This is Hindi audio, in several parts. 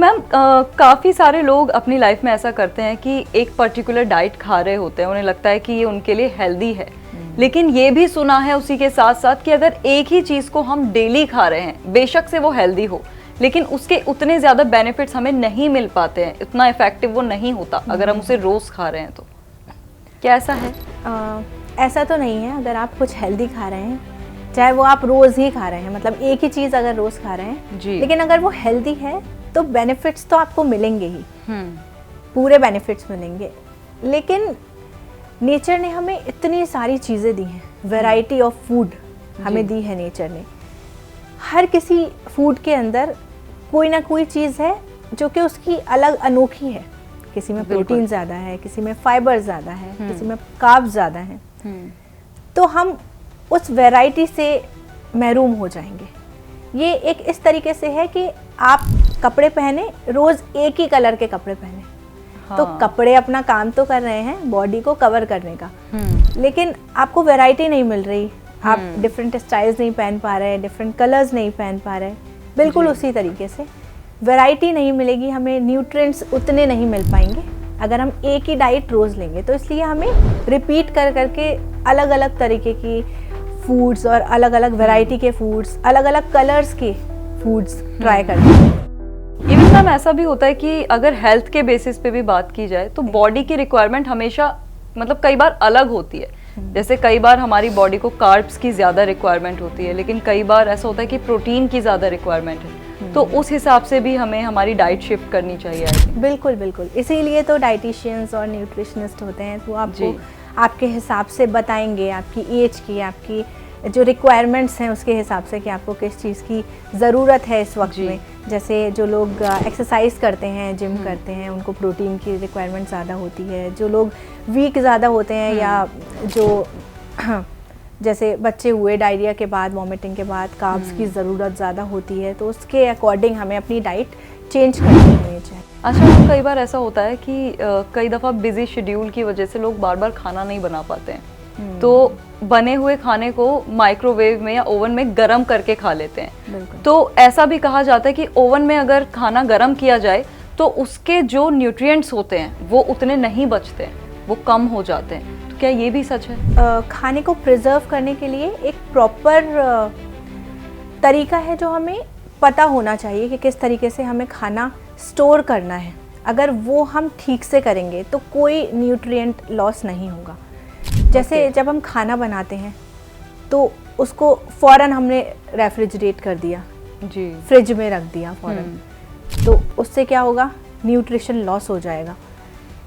मैम काफ़ी सारे लोग अपनी लाइफ में ऐसा करते हैं कि एक पर्टिकुलर डाइट खा रहे होते हैं, उन्हें लगता है कि ये उनके लिए हेल्दी है, लेकिन ये भी सुना है उसी के साथ साथ कि अगर एक ही चीज़ को हम डेली खा रहे हैं, बेशक से वो हेल्दी हो, लेकिन उसके उतने ज़्यादा बेनिफिट्स हमें नहीं मिल पाते हैं, इतना इफेक्टिव वो नहीं होता अगर हम उसे रोज़ खा रहे हैं। तो क्या ऐसा है? ऐसा तो नहीं है। अगर आप कुछ हेल्दी खा रहे हैं, चाहे वो आप रोज़ ही खा रहे हैं, मतलब एक ही चीज़ अगर रोज़ खा रहे हैं जी, लेकिन अगर वो हेल्दी है तो बेनिफिट्स तो आपको मिलेंगे ही, पूरे बेनिफिट्स मिलेंगे। लेकिन नेचर ने हमें इतनी सारी चीज़ें दी हैं, वैरायटी ऑफ फूड हमें दी है नेचर ने। हर किसी फूड के अंदर कोई ना कोई चीज़ है जो कि उसकी अलग अनोखी है। किसी में प्रोटीन ज़्यादा है, किसी में फाइबर ज़्यादा है, किसी में कार्ब्स ज़्यादा हैं। तो हम उस वैरायटी से महरूम हो जाएंगे। ये एक इस तरीके से है कि आप कपड़े पहने, रोज़ एक ही कलर के कपड़े पहने, तो कपड़े अपना काम तो कर रहे हैं बॉडी को कवर करने का, लेकिन आपको वैरायटी नहीं मिल रही। आप डिफरेंट स्टाइल्स नहीं पहन पा रहे, डिफरेंट कलर्स नहीं पहन पा रहे। बिल्कुल उसी तरीके से वैरायटी नहीं मिलेगी, हमें न्यूट्रिएंट्स उतने नहीं मिल पाएंगे अगर हम एक ही डाइट रोज़ लेंगे। तो इसलिए हमें रिपीट कर करके अलग अलग तरीके की फूड्स और अलग अलग वैरायटी के फूड्स, अलग अलग कलर्स के फूड्स ट्राई करते हैं। इवन मैम ऐसा भी होता है कि अगर हेल्थ के बेसिस पे भी बात की जाए तो बॉडी की रिक्वायरमेंट हमेशा मतलब कई बार अलग होती है। जैसे कई बार हमारी बॉडी को कार्ब्स की ज़्यादा रिक्वायरमेंट होती है, लेकिन कई बार ऐसा होता है कि प्रोटीन की ज़्यादा रिक्वायरमेंट है। तो उस हिसाब से भी हमें हमारी डाइट शिफ्ट करनी चाहिए। बिल्कुल बिल्कुल, इसीलिए तो डाइटिशियंस और न्यूट्रिशनिस्ट होते हैं। तो आपको आपके हिसाब से बताएंगे, आपकी एज की, आपकी जो रिक्वायरमेंट्स हैं उसके हिसाब से कि आपको किस चीज़ की ज़रूरत है इस वक्त में। जैसे जो लोग एक्सरसाइज करते हैं, जिम करते हैं, उनको प्रोटीन की रिक्वायरमेंट ज़्यादा होती है। जो लोग वीक ज़्यादा होते हैं या जो जैसे बच्चे हुए डायरिया के बाद, वॉमिटिंग के बाद कार्ब्स की ज़रूरत ज़्यादा होती है, तो उसके अकॉर्डिंग हमें अपनी डाइट चेंज करनी चाहिए। अच्छा, कई बार ऐसा होता है कि कई दफ़ा बिजी शेड्यूल की वजह से लोग बार बार खाना नहीं बना पाते हैं, तो बने हुए खाने को माइक्रोवेव में या ओवन में गर्म करके खा लेते हैं। तो ऐसा भी कहा जाता है कि ओवन में अगर खाना गर्म किया जाए तो उसके जो न्यूट्रिएंट्स होते हैं वो उतने नहीं बचते हैं, वो कम हो जाते हैं। तो क्या ये भी सच है? खाने को प्रिजर्व करने के लिए एक प्रॉपर तरीका है जो हमें पता होना चाहिए कि किस तरीके से हमें खाना स्टोर करना है। अगर वो हम ठीक से करेंगे तो कोई न्यूट्रिएंट लॉस नहीं होगा। जैसे जब हम खाना बनाते हैं तो उसको फ़ौरन हमने रेफ्रिजरेट कर दिया, फ्रिज में रख दिया फ़ौरन, तो उससे क्या होगा, न्यूट्रिशन लॉस हो जाएगा।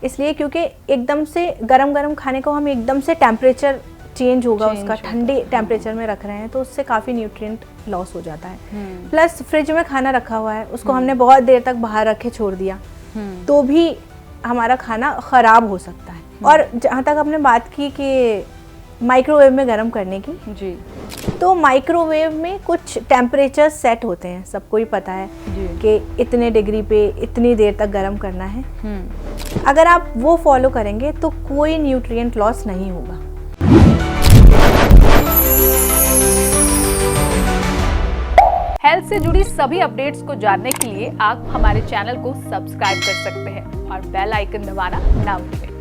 इसलिए क्योंकि एकदम से गरम गरम खाने को हम एकदम से टेम्परेचर चेंज होगा, उसका ठंडे टेम्परेचर में रख रहे हैं, तो उससे काफ़ी न्यूट्रिएंट लॉस हो जाता है। प्लस फ्रिज में खाना रखा हुआ है, उसको हमने बहुत देर तक बाहर रखे छोड़ दिया तो भी हमारा खाना ख़राब हो सकता है। और जहाँ तक आपने बात की कि माइक्रोवेव में गर्म करने की, तो माइक्रोवेव में कुछ टेम्परेचर सेट होते हैं, सबको ही पता है कि इतने डिग्री पे इतनी देर तक गर्म करना है। अगर आप वो फॉलो करेंगे तो कोई न्यूट्रिएंट लॉस नहीं होगा। हेल्थ से जुड़ी सभी अपडेट्स को जानने के लिए आप हमारे चैनल को सब्सक्राइब कर सकते हैं और बेल आइकन दबाना ना भूलें।